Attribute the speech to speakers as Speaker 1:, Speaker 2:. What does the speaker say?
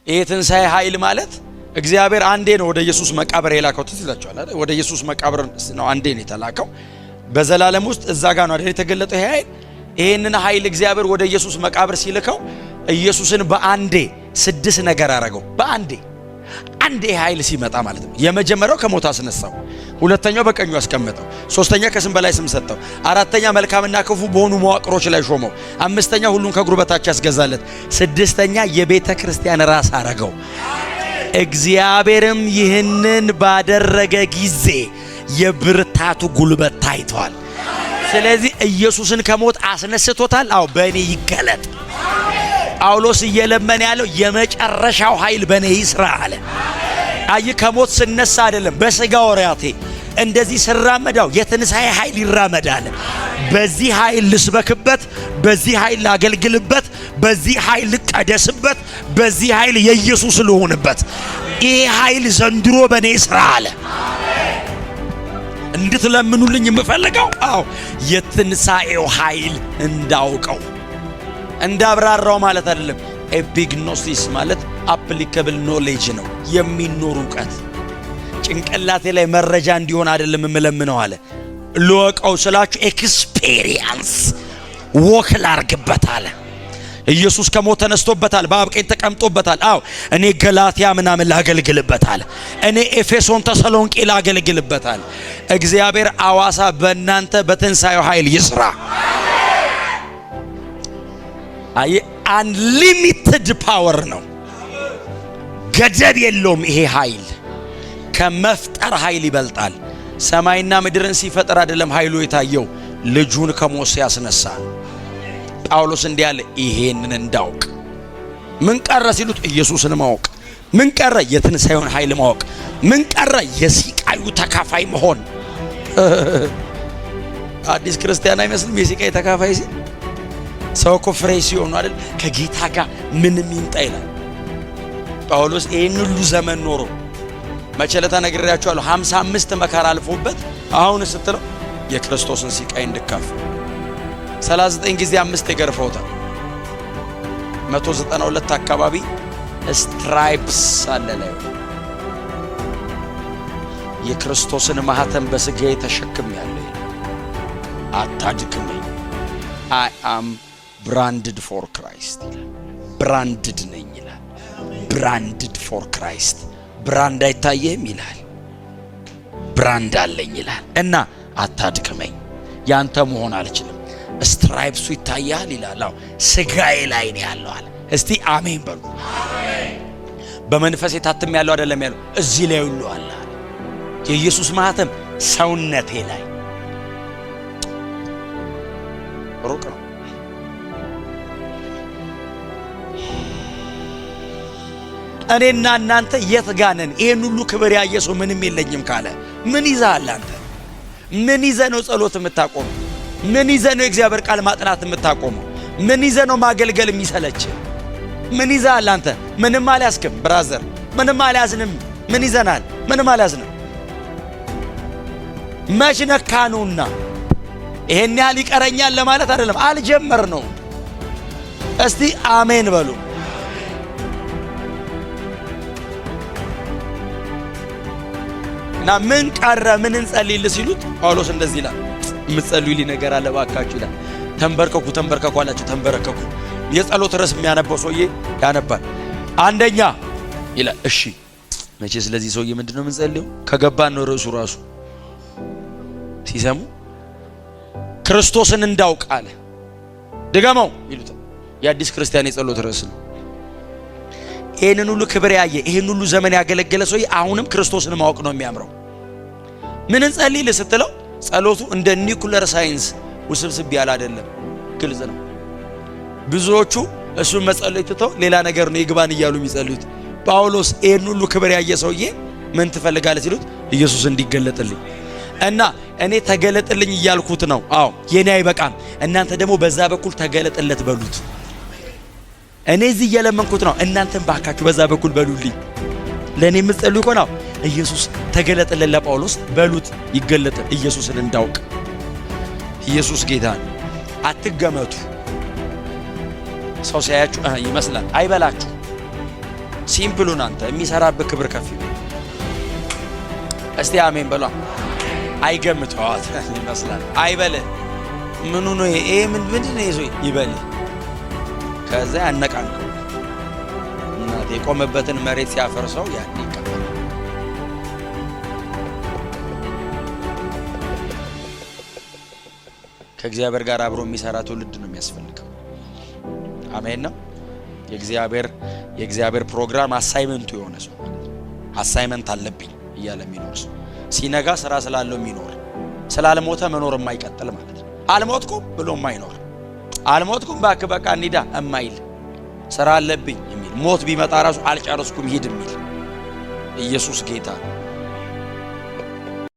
Speaker 1: ይሄ ትንሣኤ ኃይል ማለት እግዚአብሔር አንዴ ነው ወደ ኢየሱስ መቃብር የላከው ትላችኋል አይደል? ወደ ኢየሱስ መቃብር ነው አንዴ ነው የተላከው። በዘላለም ውስጥ እዛ ጋር ነው አይደል የተገለጠው ይሄ ኃይል። ይሄንን ኃይል እግዚአብሔር ወደ ኢየሱስ መቃብር ሲልከው ኢየሱስን በአንዴ 6 ነገር አረገው። በአንዴ ኃይል ሲመጣ ማለት ነው። የመጀመሪያው ከሞት አስነሳው፣ ሁለተኛው በቀኙ አስቀመጠው፣ ሶስተኛ ከስም በላይ ስም ሰጠው፣ አራተኛ መልካምና ክፉ በሆኑ መዋቅሮች ላይ ሾመው፣ አምስተኛ ሁሉን ከእግሩ በታች ያስገዛለት፣ ስድስተኛ የቤተ ክርስቲያን ራስ አረገው። እግዚአብሔርም ይህንን ባደረገ ጊዜ የብርታቱ ጉልበት ታይቷል። ስለዚህ ኢየሱስን ከሞት አስነስቶታል። አዎ በእኔ ይገለጥ። ጳውሎስ እየለመነ ያለው የመጨረሻው ኃይል በእኔ ይስራ አለ። አይ ከሞት ስነሳ አይደለም በስጋ ወራቴ እንደዚህ ስራመዳው የትንሣኤ ኃይል ይራመዳል። በዚህ ኃይል ልስበክበት፣ በዚህ ኃይል ላገልግልበት፣ በዚህ ኃይል ልቀደስበት፣ በዚህ ኃይል የኢየሱስ ልሆንበት። ይሄ ኃይል ዘንድሮ በእኔ ይስራ አለ። እንድትለምኑልኝ የምፈልገው አዎ የትንሣኤው ኃይል እንዳውቀው እንዳብራራው ማለት አይደለም። ኤፒግኖሲስ ማለት አፕሊካብል ኖሌጅ ነው፣ የሚኖር ዕውቀት። ጭንቅላቴ ላይ መረጃ እንዲሆን አይደለም የምለምነው አለ። ልወቀው ስላችሁ ኤክስፔሪየንስ ወክ ላርግበት አለ። ኢየሱስ ከሞት ተነስቶበታል፣ በአብ ቀኝ ተቀምጦበታል። አዎ እኔ ገላትያ ምናምን ላገልግልበታል፣ እኔ ኤፌሶን ተሰሎንቄ ላገልግልበታል። እግዚአብሔር አዋሳ በእናንተ በትንሣኤው ኃይል ይስራ። አይ አንሊሚትድ ፓወር ነው፣ ገደብ የለውም። ይሄ ኃይል ከመፍጠር ኃይል ይበልጣል። ሰማይና ምድርን ሲፈጥር አይደለም ኃይሉ የታየው ልጁን ከሞት ሲያስነሳ። ጳውሎስ እንዲህ አለ፣ ይሄንን እንዳውቅ። ምን ቀረ ሲሉት ኢየሱስን ማወቅ። ምን ቀረ? የትንሣኤውን ኃይል ማወቅ። ምን ቀረ? የሲቃዩ ተካፋይ መሆን። አዲስ ክርስቲያን አይመስልም የሲቃይ ተካፋይ ሲል ሰው እኮ ፍሬ ሲሆን አይደል ከጌታ ጋር ምንም ይምጣ ይላል ጳውሎስ። ይሄን ሁሉ ዘመን ኖሮ መቸለታ ነግሬያችኋለሁ 55 መከራ አልፎበት አሁን ስትለው የክርስቶስን ሲቃይ እንድካፍ 39 ጊዜ 5 ይገርፈውታል። 192 አካባቢ ስትራይፕስ አለ ላይ የክርስቶስን ማህተም በስጋዬ ተሸክሜያለሁ። አታድክመኝ። I am branded for Christ ይላል። ብራንድድ ነኝ ይላል። ብራንድድ for Christ። ብራንድ አይታየም ይላል። ብራንድ አለኝ ይላል። እና አታድክመኝ፣ ያንተ መሆን አልችልም። ስትራይፕሱ ይታያል ይላል። አዎ ስጋዬ ላይ ነው ያለው አለ። እስቲ አሜን በሉ። አሜን። በመንፈስ የታተም ያለው አይደለም ያለው እዚህ ላይ ሁሉ አለ። የኢየሱስ ማህተም ሰውነቴ ላይ ሩቅ ነው። እኔና እናንተ የት ጋር ነን? ይሄን ሁሉ ክብር ያየ ሰው ምንም የለኝም ካለ ምን ይዘሃል አንተ? ምን ይዘህ ነው ጸሎት የምታቆመው? ምን ይዘህ ነው የእግዚአብሔር ቃል ማጥናት የምታቆመው? ምን ይዘህ ነው ማገልገል የሚሰለች? ምን ይዘሃል አንተ? ምንም አልያዝክም ብራዘር፣ ምንም አልያዝንም። ምን ይዘናል? ምንም አልያዝንም። መች ነካኑና ይሄን ያህል ይቀረኛል ለማለት አይደለም፣ አልጀመርነው። እስቲ አሜን በሉ። እና ምን ቀረ ምን እንጸልይል ሲሉት ጳውሎስ እንደዚህ ይላል፣ የምትጸልዩልኝ ነገር አለ ባካችሁ ይላል። ተንበርከኩ ተንበርከኩ አላችሁ፣ ተንበረከኩ። የጸሎት ርዕስ የሚያነባው ሰውዬ ያነባል። አንደኛ ይላል እሺ መቼ ስለዚህ ሰውዬ ምንድነው የምንጸልየው? ከገባን ነው ርዕሱ ራሱ ሲሰሙ ክርስቶስን እንዳውቅ አለ። ድገመው ይሉት የአዲስ ክርስቲያን የጸሎት ርዕስ ነው። ይሄንን ሁሉ ክብር ያየ ይሄን ሁሉ ዘመን ያገለገለ ሰውዬ አሁንም ክርስቶስን ማወቅ ነው የሚያምረው። ምን እንጸልይ ስትለው ጸሎቱ እንደ ኒኩለር ሳይንስ ውስብስብ ያለ አይደለም፣ ግልጽ ነው። ብዙዎቹ እሱን መጸለይ ትተው ሌላ ነገር ነው ይግባን እያሉ የሚጸልዩት። ጳውሎስ ይሄን ሁሉ ክብር ያየ ሰውዬ ምን ትፈልጋለህ ሲሉት ኢየሱስ እንዲገለጥልኝ እና እኔ ተገለጥልኝ እያልኩት ነው። አዎ የኔ አይበቃም፣ እናንተ ደግሞ በዛ በኩል ተገለጥለት በሉት። እኔ እዚህ እየለመንኩት ነው፣ እናንተም ባካችሁ በዛ በኩል በሉልኝ። ለኔ የምትጸልዩ እኮ ነው ኢየሱስ ተገለጥልን ለጳውሎስ በሉት፣ ይገለጥ ኢየሱስን እንዳውቅ። ኢየሱስ ጌታ ነው። አትገመቱ። ሰው ሲያያችሁ ይመስላል አይበላችሁ። ሲምፕሉን አንተ የሚሰራበት ክብር ከፍ ይበል። እስቲ አሜን በሏ። አይገምተዋት ይመስላል አይበል። ምኑ ነው ይሄ? ምንድን ነው ይዞ ይበል። ከዛ ያነቃንቀው እናቴ የቆመበትን መሬት ሲያፈርሰው ያን ይቀበል። ከእግዚአብሔር ጋር አብሮ የሚሰራ ትውልድ ነው የሚያስፈልገው። አሜን ነው። የእግዚአብሔር ፕሮግራም አሳይመንቱ የሆነ ሰው አሳይመንት አለብኝ እያለ የሚኖር ሰው ሲነጋ ስራ ስላለው የሚኖር ስላልሞተ መኖር የማይቀጥል ማለት ነው። አልሞትኩም ብሎ የማይኖር አልሞትኩም በቃ እንሂዳ እማይል ስራ አለብኝ የሚል ሞት ቢመጣ ራሱ አልጨረስኩም ሂድ የሚል ኢየሱስ ጌታ